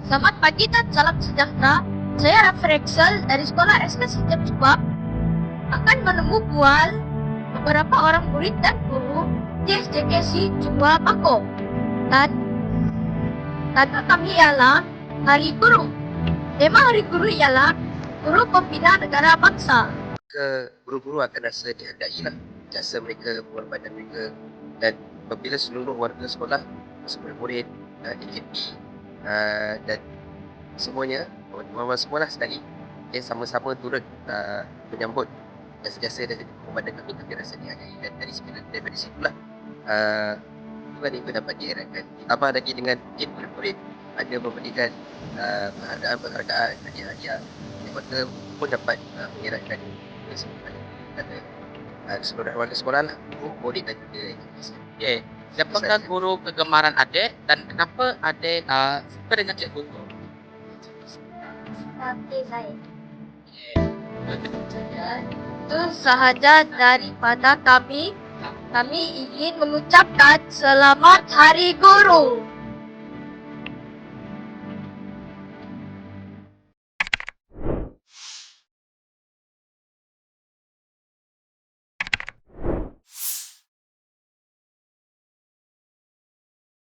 Selamat pagi dan salam sejahtera. Saya Raffi Rexel dari Sekolah SK Setiap Subak akan menemui bual beberapa orang murid dan guru di SDKC Jumlah Bako. Dan tanda kami ialah Hari Guru. Tema Hari Guru ialah Guru Pembina Negara Bangsa. Guru-guru akan rasa dihargailah jasa mereka, pengorbanan mereka, dan apabila seluruh warga sekolah, semua murid, DKP dan semuanya, orang-orang semualah sekali sama-sama turut menyambut jasa-jasa dan pengorbanan kami rasa dihargai. Dan daripada situlah tuan ibu dapat diharapkan. Ditambah lagi dengan murid-murid ada memberikan penghargaan, hadiah-hadiah, maka pun dapat mengeratkan seluruh warga sekolah lah, murid dan juga Okay. Siapakah guru kegemaran adik dan kenapa adik suka dengan cikgu tu? Tapi saya. Itu sahaja daripada kami. Kami ingin mengucapkan Selamat Hari Guru.